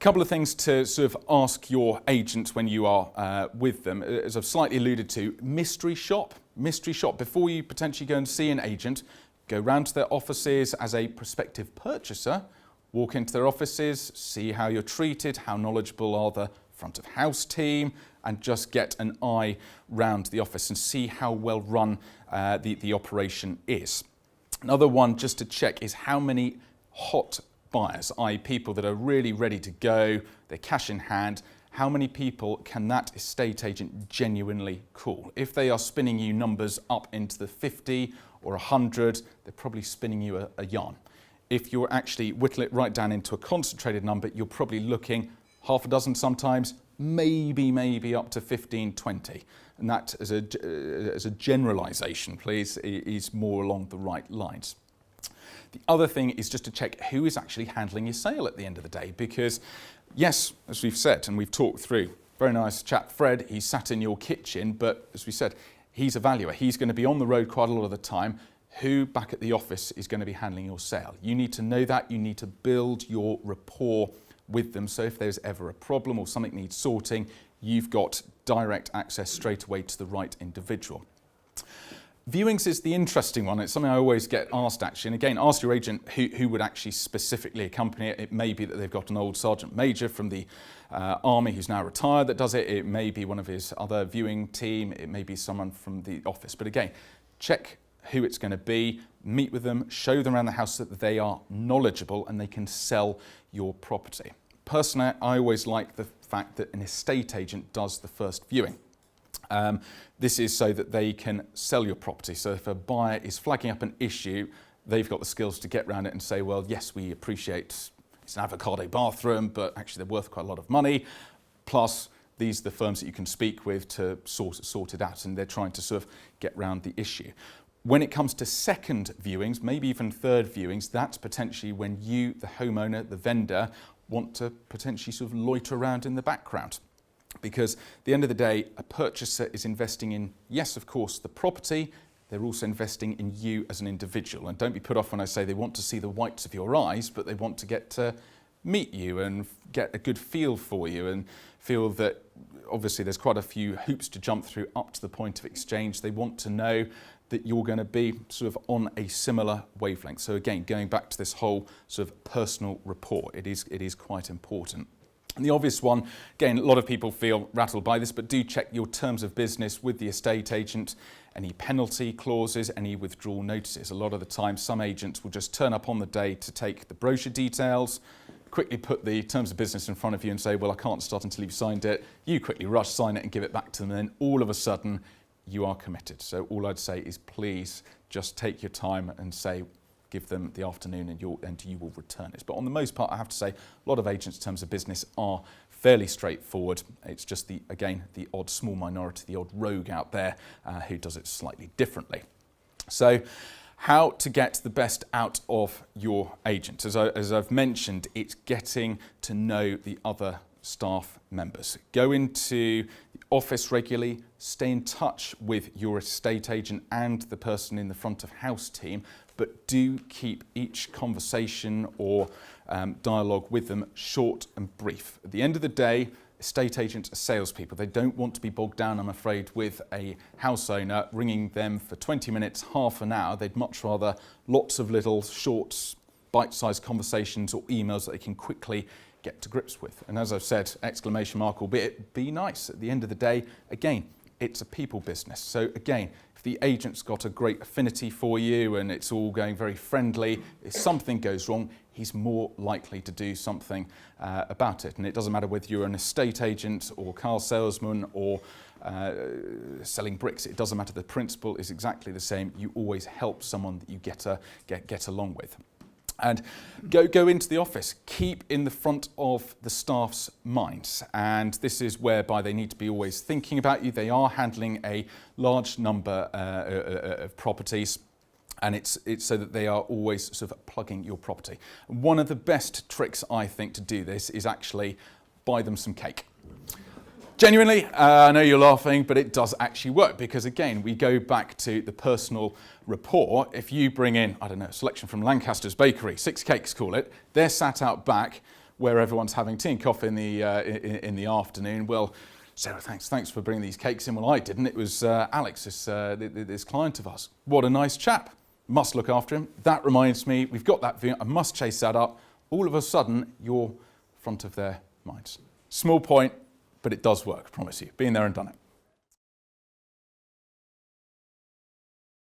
Couple of things to sort of ask your agent when you are with them. As I've slightly alluded to, mystery shop. Mystery shop. Before you potentially go and see an agent, go round to their offices as a prospective purchaser, walk into their offices, see how you're treated, how knowledgeable are the front of house team, and just get an eye round the office and see how well run the operation is. Another one just to check is how many hot buyers, i.e. people that are really ready to go, they're cash in hand, how many people can that estate agent genuinely call? If they are spinning you numbers up into the 50 or 100, they're probably spinning you a yarn. If you're actually whittle it right down into a concentrated number, you're probably looking half a dozen sometimes, maybe up to 15, 20. And that as a generalisation, please, is more along the right lines. The other thing is just to check who is actually handling your sale at the end of the day, because yes, as we've said and we've talked through, very nice chap Fred, he's sat in your kitchen, but as we said, he's a valuer. He's going to be on the road quite a lot of the time. Who back at the office is going to be handling your sale? You need to know that. You need to build your rapport with them, so if there's ever a problem or something needs sorting, you've got direct access straight away to the right individual. Viewings is the interesting one. It's something I always get asked actually, and again, ask your agent who would actually specifically accompany it. It may be that they've got an old sergeant major from the army who's now retired that does it. It may be one of his other viewing team. It may be someone from the office. But again, check who it's going to be, meet with them, show them around the house that they are knowledgeable and they can sell your property. Personally, I always like the fact that an estate agent does the first viewing. This is so that they can sell your property. So if a buyer is flagging up an issue, they've got the skills to get around it and say, well, yes, we appreciate it's an avocado bathroom, but actually they're worth quite a lot of money. Plus, these are the firms that you can speak with to sort it out, and they're trying to sort of get around the issue. When it comes to second viewings, maybe even third viewings, that's potentially when you, the homeowner, the vendor, want to potentially sort of loiter around in the background. Because at the end of the day, a purchaser is investing in, yes, of course, the property, they're also investing in you as an individual. And don't be put off when I say they want to see the whites of your eyes, but they want to get to meet you and get a good feel for you and feel that obviously there's quite a few hoops to jump through up to the point of exchange. They want to know that you're going to be sort of on a similar wavelength. So again, going back to this whole sort of personal rapport, it is quite important. And the obvious one, again, a lot of people feel rattled by this, but do check your terms of business with the estate agent, any penalty clauses, any withdrawal notices. A lot of the time, some agents will just turn up on the day to take the brochure details, quickly put the terms of business in front of you and say, well, I can't start until you've signed it. You quickly rush, sign it and give it back to them. And then all of a sudden, you are committed. So all I'd say is please just take your time and say, give them the afternoon and you will return it. But on the most part, I have to say, a lot of agents' terms of business are fairly straightforward. It's just the odd small minority, the odd rogue out there who does it slightly differently. So how to get the best out of your agent. As I've mentioned, it's getting to know the other staff members. Go into the office regularly, stay in touch with your estate agent and the person in the front of house team, but do keep each conversation or dialogue with them short and brief. At the end of the day, estate agents are salespeople. They don't want to be bogged down, I'm afraid, with a house owner ringing them for 20 minutes, half an hour. They'd much rather lots of little short, bite-sized conversations or emails that they can quickly get to grips with. And as I've said, exclamation mark, albeit, be nice. At the end of the day, again, it's a people business. So again, if the agent's got a great affinity for you and it's all going very friendly, if something goes wrong, he's more likely to do something about it. And it doesn't matter whether you're an estate agent or car salesman or selling bricks. It doesn't matter. The principle is exactly the same. You always help someone that you get along with. And go into the office, keep in the front of the staff's minds. And this is whereby they need to be always thinking about you. They are handling a large number of properties, and it's so that they are always sort of plugging your property. One of the best tricks, I think, to do this is actually buy them some cake. Genuinely, I know you're laughing, but it does actually work because, again, we go back to the personal rapport. If you bring in, I don't know, a selection from Lancaster's Bakery, 6 cakes, call it, they're sat out back where everyone's having tea and coffee in the afternoon. Well, Sarah, thanks for bringing these cakes in. Well, I didn't. It was Alex, this client of ours. What a nice chap. Must look after him. That reminds me, we've got that view. I must chase that up. All of a sudden, you're front of their minds. Small point, but it does work, I promise you. Been there and done it.